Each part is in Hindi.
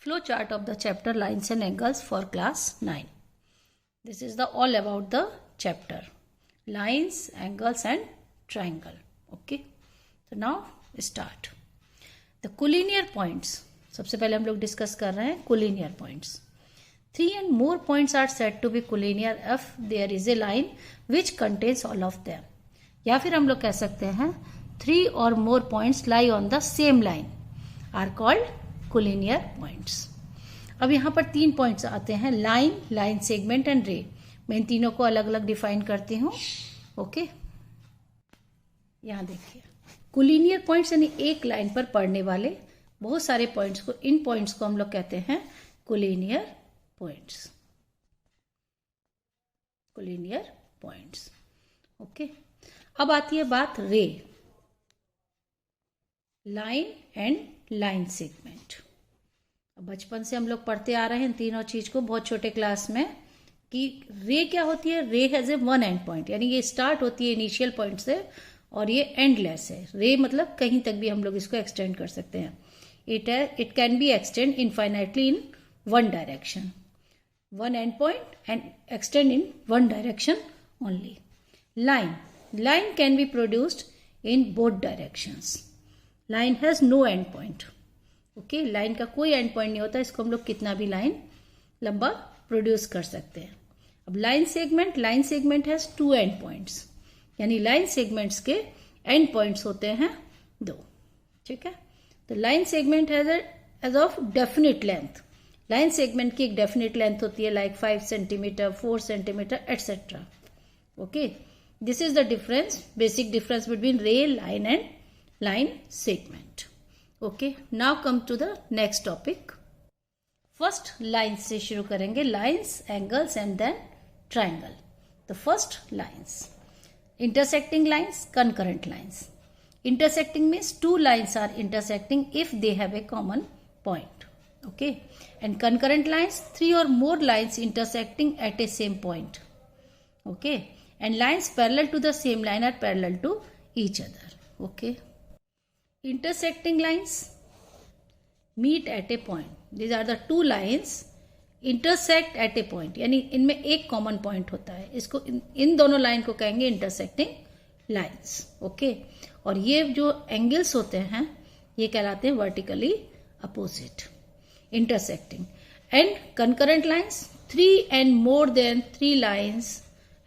Flow chart of the chapter Lines and Angles for class 9. This is the all about the chapter Lines, Angles and Triangle. Okay. So now start. The collinear points. सबसे पहले हम लोग डिस्कस कर रहे हैं collinear points. 3 and more points are said to be collinear if there is a line which contains all of them. या फिर हम लोग कह सकते हैं 3 or more points lie on the same line are called collinear points. अब यहाँ पर 3 पॉइंट्स आते हैं लाइन, लाइन सेगमेंट एंड रे. मैं इन तीनों को अलग अलग डिफाइन करती हूँ. ओके, यहाँ देखिए कोलिनियर पॉइंट्स यानी एक लाइन पर पड़ने वाले बहुत सारे पॉइंट्स को, इन पॉइंट्स को हम लोग कहते हैं collinear points. Collinear points. Okay, अब आती है बात रे, लाइन एंड लाइन सेगमेंट. बचपन से हम लोग पढ़ते आ रहे हैं तीनों चीज को बहुत छोटे क्लास में कि रे क्या होती है. रे has a one end point, यानी ये स्टार्ट होती है इनिशियल पॉइंट से और ये एंडलेस है. रे मतलब कहीं तक भी हम लोग इसको एक्सटेंड कर सकते हैं. It can be extend infinitely in one direction, one end point and extend in one direction only. Line, line can be produced in both directions. Line has no end point. Okay, line का कोई एंड पॉइंट नहीं होता, इसको हम लोग कितना भी लाइन लंबा प्रोड्यूस कर सकते हैं. अब line segment, line segment has 2 end points, यानी लाइन सेगमेंट्स के एंड पॉइंट्स होते हैं 2. ठीक है, तो line segment has edge of definite length. Line segment की एक डेफिनेट लेंथ होती है like 5 centimetre, 4 centimetre et cetera. Okay, this is the difference, basic difference between ray, line and line segment. Okay, now come to the next topic. First lines से शुरू करेंगे, lines, angles and then triangle. The first lines, intersecting lines, concurrent lines. Intersecting means 2 lines are intersecting if they have a common point. Okay, and concurrent lines, 3 or more lines intersecting at a same point. Okay, and lines parallel to the same line are parallel to each other. Okay, intersecting lines meet at a point. These are the 2 lines intersect at a point, यानी इनमें एक कॉमन पॉइंट होता है. इसको इन दोनों लाइन को कहेंगे इंटरसेक्टिंग लाइंस. ओके, और ये जो एंगल्स होते हैं ये कहलाते हैं vertically opposite. Intersecting and concurrent lines, 3 and more than 3 lines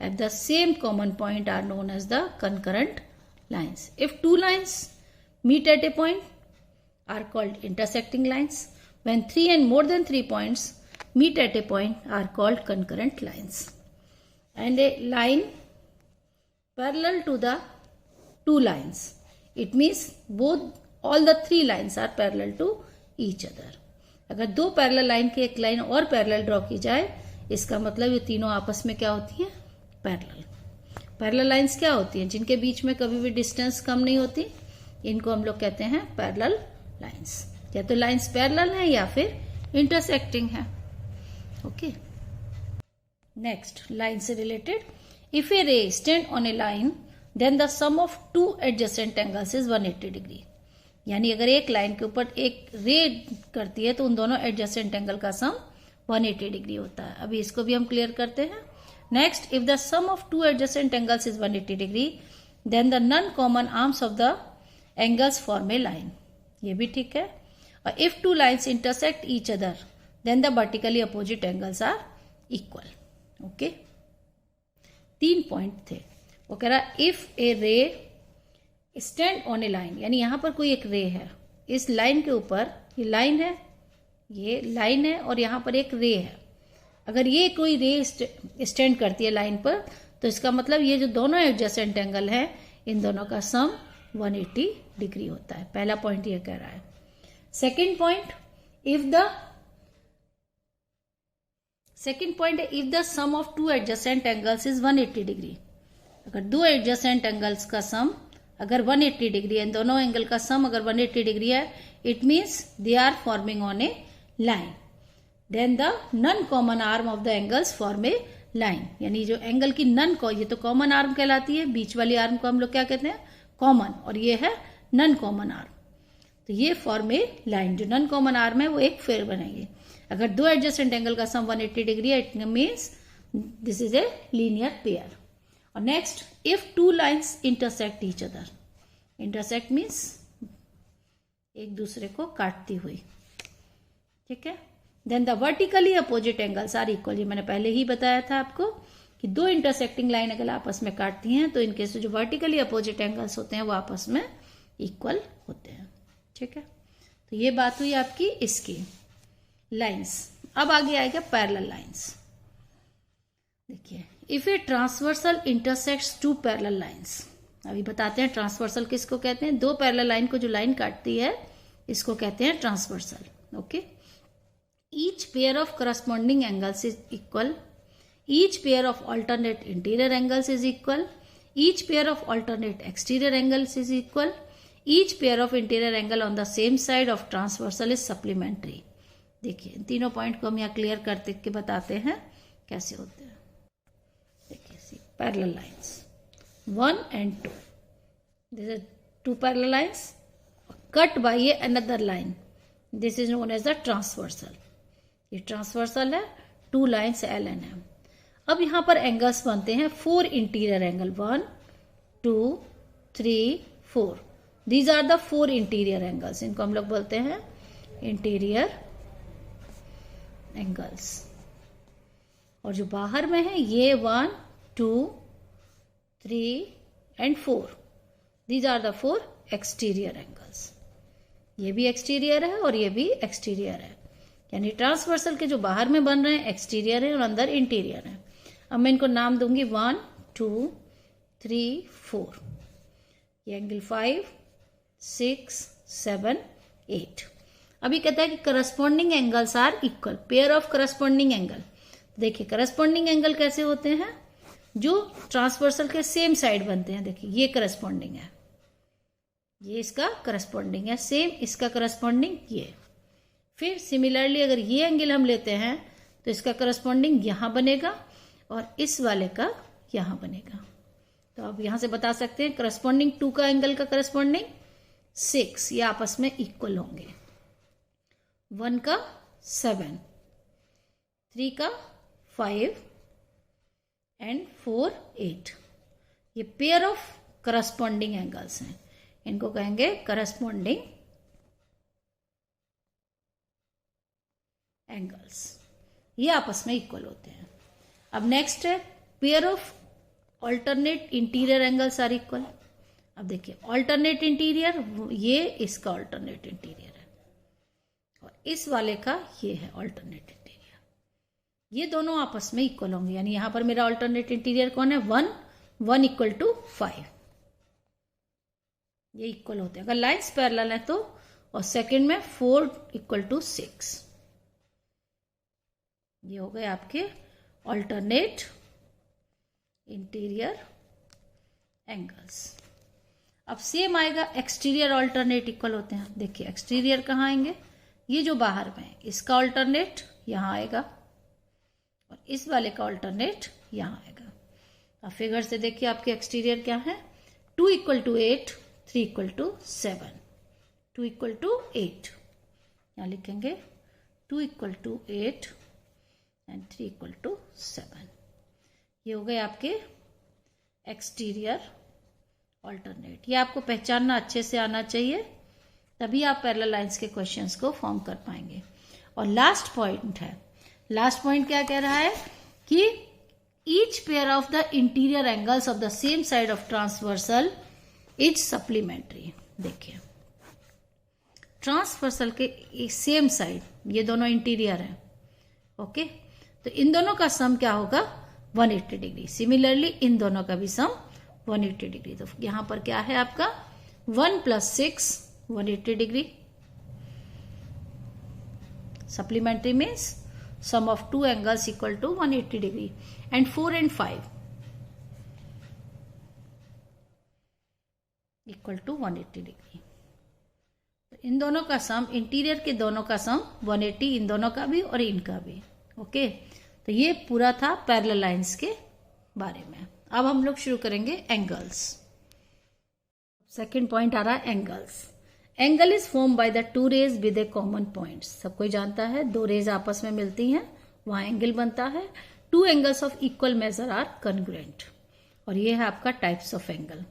at the same common point are known as the concurrent lines. If 2 lines meet at a point are called intersecting lines. When 3 and more than 3 points meet at a point are called concurrent lines. And a line parallel to the 2 lines, it means all the 3 lines are parallel to each other. अगर 2 पैरेलल लाइन की एक लाइन और पैरेलल ड्रॉ की जाए, इसका मतलब ये तीनों आपस में क्या होती है, पैरेलल. पैरेलल लाइंस क्या होती हैं, जिनके बीच में कभी भी डिस्टेंस कम नहीं होती, इनको हम लोग कहते हैं पैरेलल लाइंस. या तो लाइंस पैरेलल है या फिर इंटरसेक्टिंग है. ओके, नेक्स्ट लाइन से related, if a ray stand on a line then the sum of 2 adjacent angles is 180 degree. यानी अगर एक लाइन के ऊपर एक रे करती है तो उन दोनों एडजेसेंट एंगल का सम 180 डिग्री होता है. अभी इसको भी हम क्लियर करते हैं. Next, if the sum of 2 adjacent angles is 180 degree then the non common arms of the angles form a line. ये भी ठीक है. और if 2 lines intersect each other then the vertically opposite angles are equal. Okay, 3 point थे. वो कह रहा if a ray stand on a line, यानी यहां पर कोई एक रे है, इस लाइन के ऊपर, ये लाइन है, ये लाइन है और यहां पर एक रे है. अगर ये कोई रे स्टैंड करती है लाइन पर तो इसका मतलब ये जो दोनों एडजेसेंट एंगल है इन दोनों का सम 180 डिग्री होता है. पहला पॉइंट ये कह रहा है. Second point, if the sum of 2 adjacent angles is 180 degree. अगर 2 एडजेसेंट एंगल्स का सम अगर 180 डिग्री है, दोनों एंगल का सम अगर 180 डिग्री है, it means they are forming on a line. Then the non common arm of the angles form a line. यानी जो एंगल की नॉन को, ये तो कॉमन आर्म कहलाती है, बीच वाली आर्म को हम लोग क्या कहते हैं, कॉमन, और ये है नॉन कॉमन आर्म. तो ये फॉर्म ए लाइन, जो नॉन कॉमन आर्म है वो एक फेयर बनाएगी। अगर दो एडजेसेंट एंगल का सम 180 डिग्री है, it means this is a linear pair. और next, if two lines intersect each other, intersect means एक दूसरे को काटती हुई, ठीक है। Then the vertically opposite angles are equal, ये मैंने पहले ही बताया था आपको कि दो इंटरसेक्टिंग लाइन अगर आपस में काटती हैं तो इनके जो वर्टिकली अपोजिट एंगल्स होते हैं वो आपस में इक्वल होते हैं, ठीक है। तो ये बात हुई आपकी इसकी लाइंस। अब आगे आएगा पैरेलल लाइंस। देखिए, if a transversal intersects two parallel lines, अभी बताते हैं ट्रांसवर्सल किसको कहते हैं। दो पैरेलल लाइन को जो लाइन काटती है इसको कहते हैं transversal, okay. Each pair of corresponding angles is equal, each pair of alternate interior angles is equal, each pair of alternate exterior angles is equal, each pair of interior angle on the same side of transversal is supplementary. देखिए, तीनों पॉइंट को हम यहाँ क्लियर करते के बताते हैं कैसे होते हैं। देखिए, parallel lines 1 and 2, this is two parallel lines cut by a another line, this is known as the transversal. ये ट्रांसवर्सल है, two lines L and M। अब यहां पर एंगल्स बनते हैं 4 interior angle, 1 2 3 4, these are the 4 interior angles, इनको हम लोग बोलते हैं इंटीरियर एंगल्स। और जो बाहर में है ये 1 2 3 and 4, these are the 4 exterior angles. ये भी एक्सटीरियर है और ये भी एक्सटीरियर है, यानी ट्रांसवर्सल के जो बाहर में बन रहे हैं एक्सटीरियर है और अंदर इंटीरियर है। अब मैं इनको नाम दूंगी 1 2 3 4, ये एंगल 5 6 7 8। अभी कहता है कि corresponding angles are equal, pair of corresponding angle. देखिए, करस्पॉन्डिंग एंगल कैसे होते हैं, जो ट्रांसवर्सल के सेम साइड बनते हैं। देखिए, ये करस्पॉन्डिंग है, ये इसका करस्पॉन्डिंग है, सेम इसका करस्पॉन्डिंग ये। फिर सिमिलरली अगर ये एंगल हम लेते हैं तो इसका करस्पॉन्डिंग यहां बनेगा और इस वाले का यहां बनेगा। तो आप यहां से बता सकते हैं करस्पॉन्डिंग 2 का एंगल का करस्पॉन्डिंग 6, ये आपस में इक्वल होंगे। 1 का 7, 3 का 5 एंड 4 8, ये पेयर ऑफ करस्पॉन्डिंग एंगल्स हैं, इनको कहेंगे करस्पॉन्डिंग एंगल्स, ये आपस में इक्वल होते हैं। अब नेक्स्ट है pair of alternate interior angles are equal. अब देखिए, ऑल्टरनेट इंटीरियर ये इसका ऑल्टरनेट इंटीरियर है और इस वाले का ये है ऑल्टरनेट इंटीरियर, ये दोनों आपस में इक्वल होंगे। यानी यहां पर मेरा ऑल्टरनेट इंटीरियर कौन है, 1 1 इक्वल टू 5, ये इक्वल होते हैं अगर लाइन्स पैरेलल है तो। और सेकंड में 4 इक्वल टू 6, ये हो गए आपके ऑल्टरनेट इंटीरियर एंगल्स। अब सेम आएगा एक्सटीरियर ऑल्टरनेट इक्वल होते हैं। देखिए, एक्सटीरियर कहाँ आएंगे, ये जो बाहर में है इसका ऑल्टरनेट यहां आएगा और इस वाले का ऑल्टरनेट यहां आएगा। अब फिगर से देखिए आपके एक्सटीरियर क्या है, 2 equal to 8, 3 equal to 7, 2 equal to 8, यहां लिखेंगे 2 equal to 8 and 3 equal to 7। ये हो गए आपके एक्सटीरियर ऑल्टरनेट। ये आपको पहचानना अच्छे से आना चाहिए, तभी आप पैरेलल लाइंस के क्वेश्चंस को फॉर्म कर पाएंगे। और लास्ट पॉइंट है, लास्ट पॉइंट क्या कह रहा है कि each pair of the interior angles of the same side of transversal is supplementary. देखिए, ट्रांसवर्सल के सेम साइड, ये दोनों इंटीरियर है, ओके, तो इन दोनों का सम क्या होगा, 180 डिग्री। सिमिलरली इन दोनों का भी सम 180 डिग्री। तो यहां पर क्या है आपका 1 + 6 180 degree. Supplementary means sum of 2 angles equal to 180 degree and 4 and 5 equal to 180 degree. तो इन दोनों का सम, इंटीरियर के दोनों का सम 180, इन दोनों का भी और इनका भी, ओके। तो ये पूरा था पैरेलल लाइंस के बारे में। अब हम लोग शुरू करेंगे एंगल्स। सेकंड पॉइंट आ रहा है angles. Angle is form by the two rays with a common point. सब कोई जानता है दो रेज आपस में मिलती हैं, वहां एंगल बनता है। Two angles of equal measure are congruent. और ये है आपका टाइप्स ऑफ एंगल।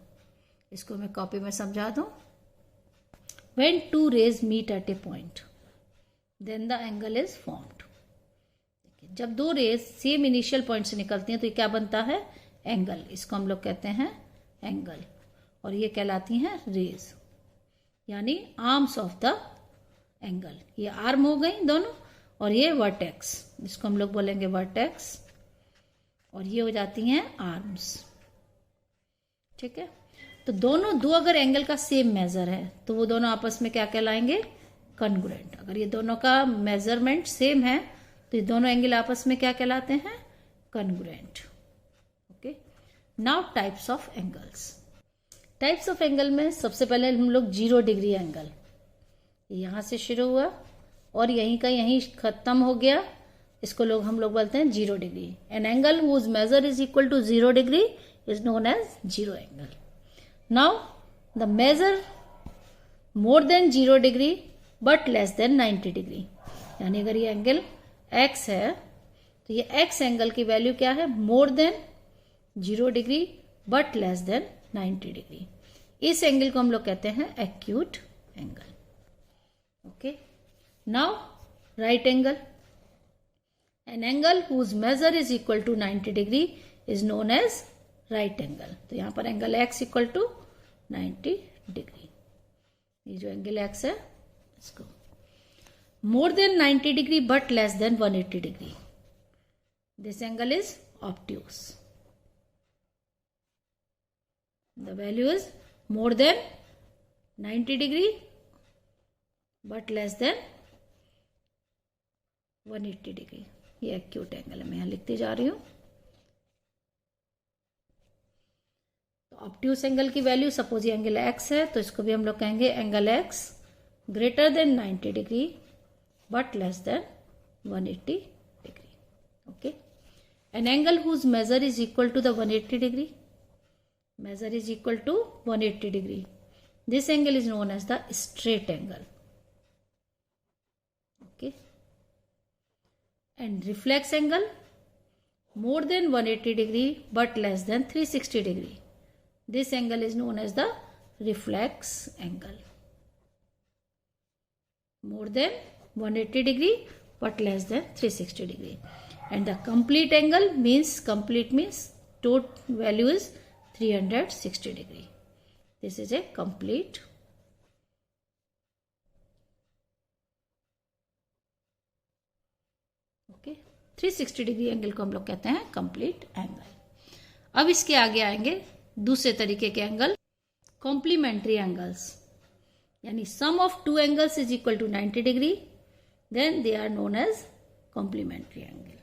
इसको मैं कॉपी में समझा दूं। When two rays meet at a point then the angle is formed. जब दो रेज सेम इनिशियल पॉइंट से निकलती हैं तो ये क्या बनता है? एंगल। इसको हम लोग कहते हैं एंगल। और ये कहलाती हैं रेज, यानी आर्म्स ऑफ द एंगल। ये आर्म हो गई दोनों, और ये वर्टेक्स, जिसको हम लोग बोलेंगे वर्टेक्स, और ये हो जाती हैं आर्म्स। ठीक है, तो दोनों दो अगर एंगल का सेम मेजर है तो वो दोनों आपस में क्या कहलाएंगे? कॉन्ग्रुएंट। अगर ये दोनों का मेजरमेंट सेम है तो ये दोनों एंगल आपस में क्या कहलाते हैं? Congruent. Okay, now types of angles. Types of angle में सबसे पहले हम लोग 0 डिग्री एंगल, यहां से शुरू हुआ और यहीं का यहीं खत्म हो गया, इसको हम लोग बोलते हैं 0 degree. An angle whose measure is equal to 0 degree is known as 0 angle. Now the measure more than 0 degree but less than 90 degree, यानी अगर ये एंगल x है तो ये x एंगल की वैल्यू क्या है? More than 0 degree but less than 90 degree. इस एंगल को हम लोग कहते हैं acute angle. Okay, now right angle. An angle whose measure is equal to 90 degree is known as right angle. तो यहां पर angle x equal to 90 degree. ये जो एंगल x है इसको more than 90 degree but less than 180 degree, this angle is obtuse. The value is more than 90 degree but less than 180 degree। ये एक्यूट एंगल है, मैं यहां लिखती जा रही हूं। तो ऑब्ट्यूस एंगल की वैल्यू, सपोज ये एंगल x है तो इसको भी हम लोग कहेंगे angle x greater than 90 degree but less than 180 degree. Okay, an angle whose measure is equal to the 180 degree, measure is equal to 180 degree. This angle is known as the straight angle. Okay, and reflex angle more than 180 degree but less than 360 degree. This angle is known as the reflex angle. More than 180 degree but less than 360 degree. And the complete angle means, complete means total value is 360 degree. This is a complete okay 360 degree angle को हम लोग कहते हैं कंप्लीट एंगल। अब इसके आगे आएंगे दूसरे तरीके के एंगल, कॉम्प्लीमेंट्री एंगल्स, यानी sum of two angles is equal to 90 degree, then they are known as complementary angle.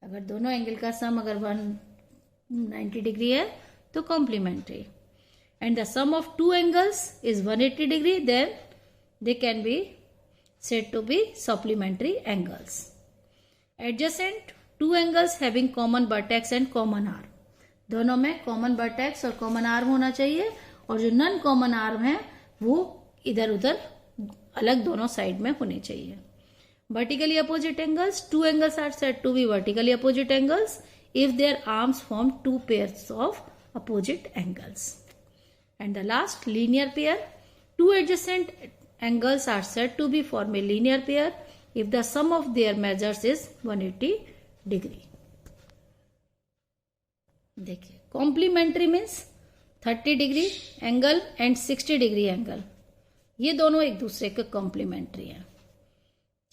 अगर दोनों एंगल का सम अगर 190 डिग्री है तो complementary, and the sum of two angles is 180 degree, then they can be said to be supplementary angles. Adjacent two angles having common vertex and common arm. दोनों में कॉमन वर्टेक्स और कॉमन आर्म होना चाहिए, और जो नॉन कॉमन आर्म है वो इधर उधर अलग दोनों साइड में होने चाहिए। Vertically opposite angles, two angles are said to be vertically opposite angles if their arms form two pairs of opposite angles. And the last, linear pair, two adjacent angles are said to be form a linear pair if the sum of their measures is 180 degree. देखिए, complementary means 30 degree angle and 60 degree angle, ये दोनों एक दूसरे के कॉम्प्लीमेंट्री हैं।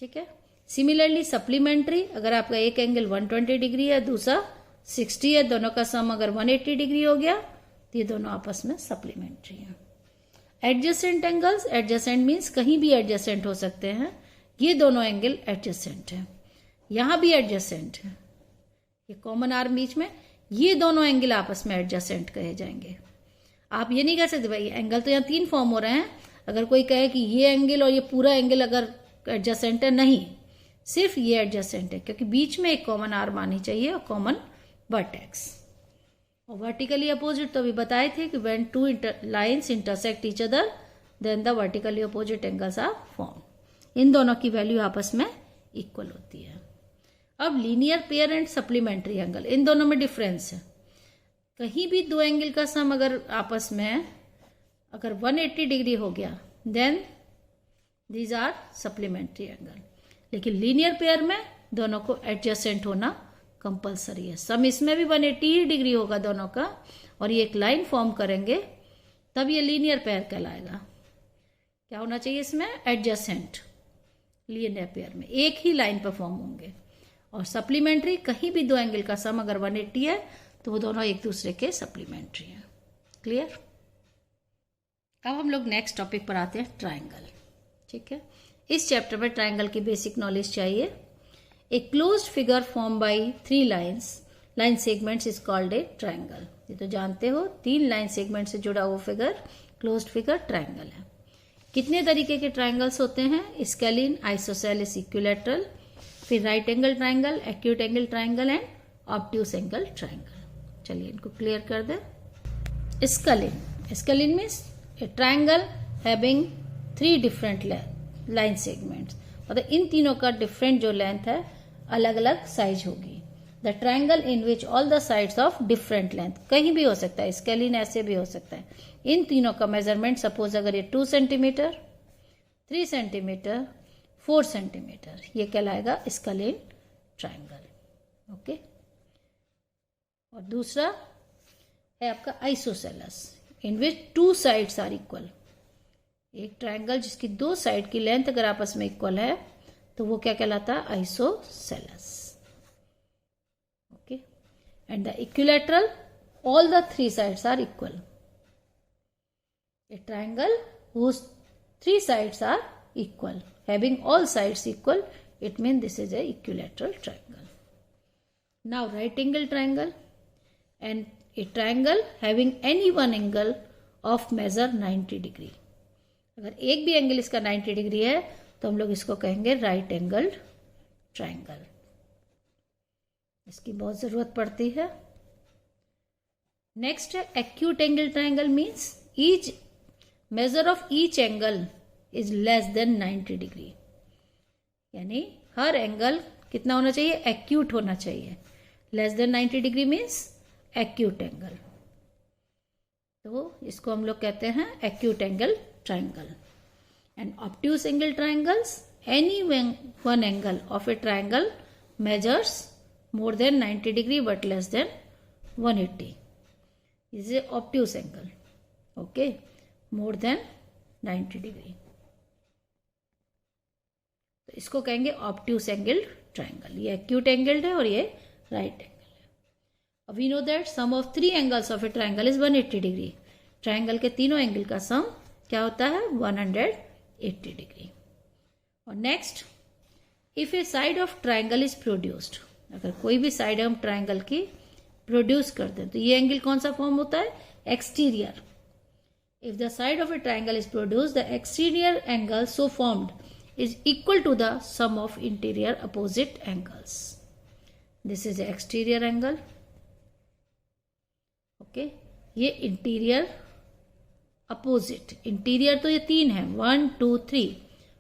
ठीक है, सिमिलरली सप्लीमेंट्री, अगर आपका एक एंगल 120 डिग्री है, दूसरा 60 है, दोनों का सम अगर 180 डिग्री हो गया तो ये दोनों आपस में सप्लीमेंट्री हैं। एडजेसेंट एंगल्स, एडजेसेंट मीन्स कहीं भी एडजेसेंट हो सकते हैं, ये दोनों एंगल एडजेसेंट है, यहां भी एडजेसेंट है, ये कॉमन आर्म बीच में, ये दोनों एंगल आपस में एडजेसेंट कहे जाएंगे। आप ये नहीं कह सकते भाई एंगल तो यहाँ 3 फॉर्म हो रहे हैं, अगर कोई कहे कि ये एंगल और ये पूरा एंगल अगर एडजेसेंट है, नहीं, सिर्फ ये एडजेसेंट है, क्योंकि बीच में एक कॉमन आर्म आनी चाहिए और कॉमन वर्टेक्स। और वर्टिकली अपोजिट तो अभी बताए थे कि when two lines intersect each other then the vertically opposite angles are form. इन दोनों की वैल्यू आपस में इक्वल होती है। अब linear pair and supplementary angle, इन दोनों में डिफरेंस है। कहीं भी दो एंगल का सम अगर आपस में अगर 180 डिग्री हो गया then these are supplementary angle, लेकिन लीनियर पेयर में दोनों को एडजसेंट होना कंपलसरी है। सम इसमें भी 180 ही डिग्री होगा दोनों का, और ये एक लाइन फॉर्म करेंगे तब ये लीनियर पेयर कहलाएगा। क्या होना चाहिए इसमें? एडजसेंट। लीनियर पेयर में एक ही लाइन पर फॉर्म होंगे, और सप्लीमेंट्री कहीं भी दो एंगल का सम अगर 180 है तो वो दोनों एक दूसरे के सप्लीमेंट्री हैं। क्लियर? अब हम लोग नेक्स्ट टॉपिक पर आते हैं, ट्राइंगल। ठीक है, इस चैप्टर में ट्राइंगल की बेसिक नॉलेज चाहिए। A closed figure form by 3 line segments is called a triangle. ये तो जानते हो, 3 लाइन सेगमेंट से जुड़ा हुआ फिगर क्लोज्ड फिगर ट्राइंगल है। कितने तरीके के ट्राइंगल्स होते हैं? स्केलिन, आइसोसेलेस, इक्विलैटरल, फिर right angle triangle, acute angle triangle and obtuse angle triangle. चलिए इनको क्लियर कर दें। स्केलिन मीन्स ए triangle having 3 different line segments, मतलब इन तीनों का डिफरेंट जो लेंथ है अलग अलग साइज होगी। The triangle in which all the sides of different length, कहीं भी हो सकता है, स्केलिन ऐसे भी हो सकता है। इन तीनों का मेजरमेंट सपोज अगर ये 2 सेंटीमीटर, 3 सेंटीमीटर, 4 सेंटीमीटर, ये कहलाएगा स्केलिन ट्राइंगल। ओके, और दूसरा है आपका isosceles, in which 2 sides are equal. एक ट्राइंगल जिसकी 2 साइड की लेंथ अगर आपस में इक्वल है तो वो क्या कहलाता है? Isosceles. Okay, and the equilateral, all the 3 sides are equal. A triangle whose 3 sides are equal, having all sides equal, it means this is a equilateral triangle. Now right angle triangle, and a triangle having any one angle of measure 90 degree. अगर एक भी एंगल इसका 90 डिग्री है तो हम लोग इसको कहेंगे राइट एंगल ट्राइंगल। इसकी बहुत जरूरत पड़ती है। नेक्स्ट है acute angle triangle, means each measure of each angle is less than 90 degree, यानी हर एंगल कितना होना चाहिए? एक्यूट होना चाहिए। Less than 90 degree means acute angle, तो इसको हम लोग कहते हैं acute angle triangle. And obtuse angle triangles, any one angle of a triangle measures more than 90 degree but less than 180 is a obtuse angle. Okay, more than 90 degree, तो इसको कहेंगे ऑब्ट्यूस एंगल ट्राइंगल। ये एक्यूट एंगल्ड है और ये राइट एंगल है। अब we know that sum of 3 angles of a triangle is 180 degree. Triangle के तीनों एंगल का सम क्या होता है? 180 डिग्री। और next, if A side of triangle is produced, अगर कोई भी साइड हम ट्राइंगल की प्रोड्यूस कर दें तो ये एंगल कौन सा फॉर्म होता है? Exterior. If the side of a triangle is produce, the exterior angle so formed is equal to the sum of interior opposite angles. This is exterior angle. Okay, ये इंटीरियर अपोजिट, इंटीरियर तो ये 3 है, 1 2 3,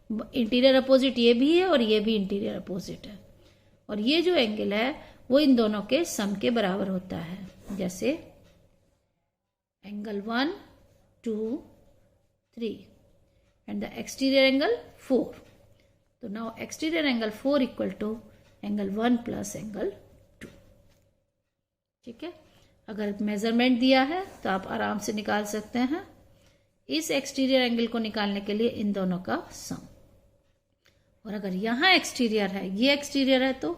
इंटीरियर अपोजिट ये भी है और ये भी इंटीरियर अपोजिट है, और ये जो एंगल है वो इन दोनों के सम के बराबर होता है। जैसे angle 1 2 3 and the exterior angle 4, तो now exterior angle 4 equal to angle 1 plus angle 2। ठीक है, अगर मेजरमेंट दिया है तो आप आराम से निकाल सकते हैं इस एक्सटीरियर एंगल को निकालने के लिए इन दोनों का सम। और अगर यहां एक्सटीरियर है, ये एक्सटीरियर है, तो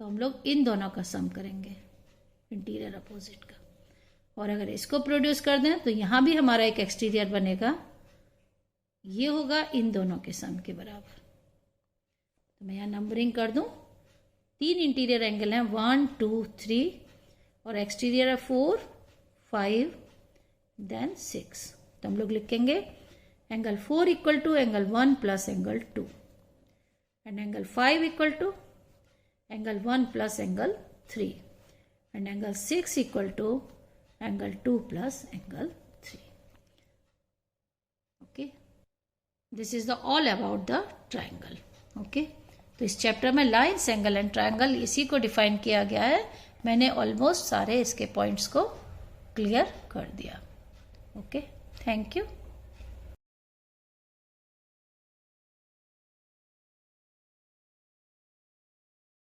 हम लोग इन दोनों का सम करेंगे, इंटीरियर अपोजिट का। और अगर इसको प्रोड्यूस कर दें तो यहां भी हमारा एक एक्सटीरियर बनेगा, ये होगा इन दोनों के सम के बराबर। तो मैं यहां नंबरिंग कर दूं, 3 इंटीरियर एंगल हैं, 1 2 3, और एक्सटीरियर है 4 5 देन 6। तो हम लोग लिखेंगे angle 4 equal to angle 1 plus angle 2, and angle 5 equal to angle 1 plus angle 3, and angle 6 equal to angle 2 plus angle 3। This is the all about the triangle. Okay, तो इस चैप्टर में लाइन्स, एंगल एंड ट्राइंगल इसी को डिफाइन किया गया है। मैंने ऑलमोस्ट सारे इसके पॉइंट्स को क्लियर कर दिया। Okay, thank you.